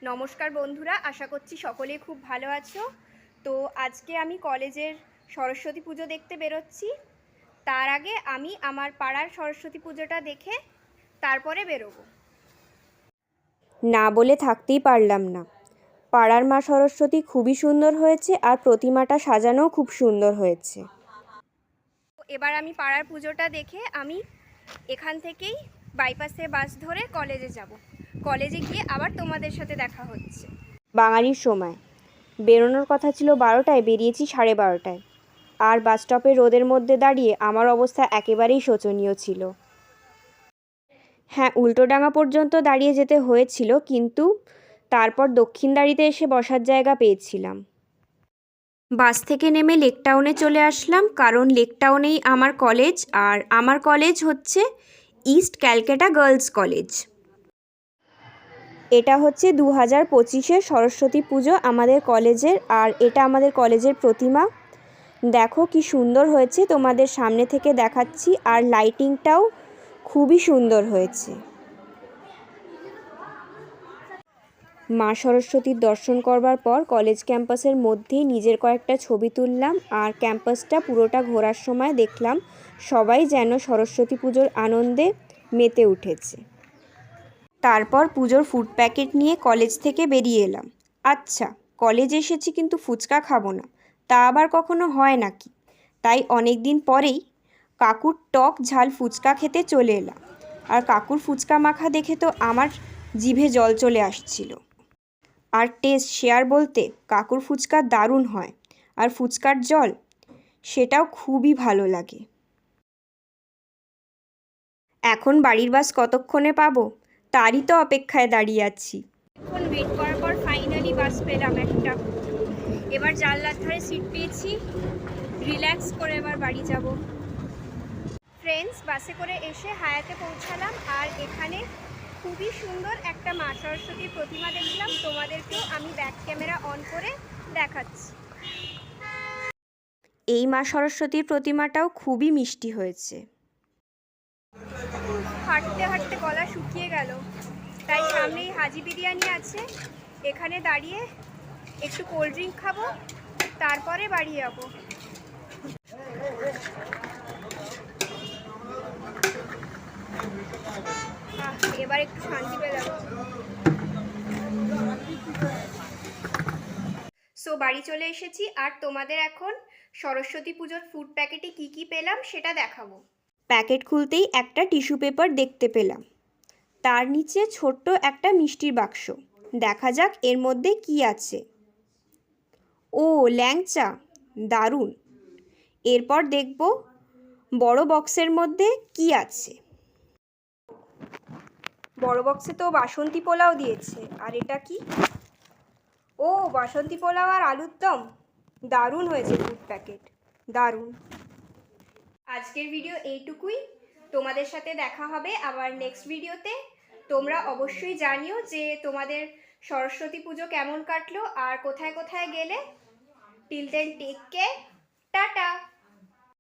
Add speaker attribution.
Speaker 1: নমস্কার বন্ধুরা, আশা করছি সকলেই খুব ভালো আছো। তো আজকে আমি কলেজের সরস্বতী পুজো দেখতে বেরোচ্ছি। তার আগে আমি আমার পাড়ার সরস্বতী পুজোটা দেখে তারপরে বেরোবো।
Speaker 2: না বলে থাকতেই পারলাম না। পাড়ার মা সরস্বতী খুবই সুন্দর হয়েছে আর প্রতিমাটা সাজানোও খুব সুন্দর হয়েছে।
Speaker 1: এবার আমি পাড়ার পুজোটা দেখে আমি এখান থেকেই বাইপাসে বাস ধরে কলেজে যাব। কলেজে গিয়ে আবার তোমাদের সাথে দেখা হচ্ছে।
Speaker 2: বাঙালির সময় বেরোনোর কথা ছিল 12টায়, বেরিয়েছি 12:30টায়। আর বাস স্টপে রোদের মধ্যে দাঁড়িয়ে আমার অবস্থা একেবারেই শোচনীয় ছিল। হ্যাঁ, উল্টোডাঙা পর্যন্ত দাঁড়িয়ে যেতে হয়েছিল, কিন্তু তারপর দক্ষিণদাড়িতে এসে বসার জায়গা পেয়েছিলাম। বাস থেকে নেমে লেক টাউনে চলে আসলাম, কারণ লেক টাউনেই আমার কলেজ, আর আমার কলেজ হচ্ছে ইস্ট ক্যালকাটা গার্লস কলেজ। এটা হচ্ছে 2025-এর সরস্বতী পুজো আমাদের কলেজের, আর এটা আমাদের কলেজের প্রতিমা। দেখো কি সুন্দর হয়েছে, তোমাদের সামনে থেকে দেখাচ্ছি। আর লাইটিংটাও খুবই সুন্দর হয়েছে। মা সরস্বতীর দর্শন করবার পর কলেজ ক্যাম্পাসের মধ্যেই নিজের কয়েকটা ছবি তুললাম। আর ক্যাম্পাসটা পুরোটা ঘোরার সময় দেখলাম সবাই যেন সরস্বতী পুজোর আনন্দে মেতে উঠেছে। তারপর পুজোর ফুড প্যাকেট নিয়ে কলেজ থেকে বেরিয়ে এলাম। আচ্ছা, কলেজে এসেছি কিন্তু ফুচকা খাবো না, তা আবার কখনো হয় নাকি? তাই অনেক দিন পরেই কাকুর টক ঝাল ফুচকা খেতে চলে এলাম। আর কাকুর ফুচকা মাখা দেখে তো আমার জিভে জল চলে আসছিল। আর টেস্ট শেয়ার বলতে কাকুর ফুচকা দারুণ হয়, আর ফুচকার জল সেটাও খুবই ভালো লাগে। এখন বাড়ির বাস কতক্ষণে পাবো তারই তো অপেক্ষায় দাঁড়িয়ে আছি।
Speaker 1: এখন ওয়েট করার পর ফাইনালি বাস পেলাম একটা। এবার জানলার ধারে সিট পেয়েছি, রিল্যাক্স করে এবার বাড়ি যাব। ফ্রেন্ডস, বাসে করে এসে হায়াতে পৌঁছালাম, আর এখানে খুবই সুন্দর একটা মা সরস্বতীর প্রতিমা দেখলাম। তোমাদেরকেও আমি ব্যাক ক্যামেরা অন করে দেখাচ্ছি।
Speaker 2: এই মা সরস্বতীর প্রতিমাটাও খুবই মিষ্টি হয়েছে।
Speaker 1: হাঁটতে হাঁটতে গলা শুকিয়ে গেল, তাই সামনেই হাজি বিরিয়ানি আছে, এখানে দাঁড়িয়ে একটু কোল্ড ড্রিঙ্ক খাবো, তারপরে বাড়ি যাবো। এবার একটু শান্তি পেলাম। সো বাড়ি চলে এসেছি, আর তোমাদের এখন সরস্বতী পুজোর ফুড প্যাকেটে কি কি পেলাম সেটা দেখাবো।
Speaker 2: প্যাকেট খুলতেই একটা টিস্যু পেপার দেখতে পেলাম, তার নিচে ছোট্ট একটা মিষ্টির বাক্স। দেখা যাক এর মধ্যে কি আছে। ও ল্যাংচা, দারুণ। এরপর দেখব বড় বক্সের মধ্যে কি আছে। বড় বক্সে তো বাসন্তী পোলাও দিয়েছে। আর এটা কি? ও বাসন্তী পোলাও আর আলুর দম, দারুণ হয়েছে ফুড প্যাকেট, দারুণ।
Speaker 1: আজকের ভিডিও এইটুকুই, তোমাদের সাথে দেখা হবে আবার নেক্সট ভিডিওতে। তোমরা অবশ্যই জানিও যে তোমাদের সরস্বতী পুজো কেমন কাটলো আর কোথায় কোথায় গেলে। Till then take care, tata.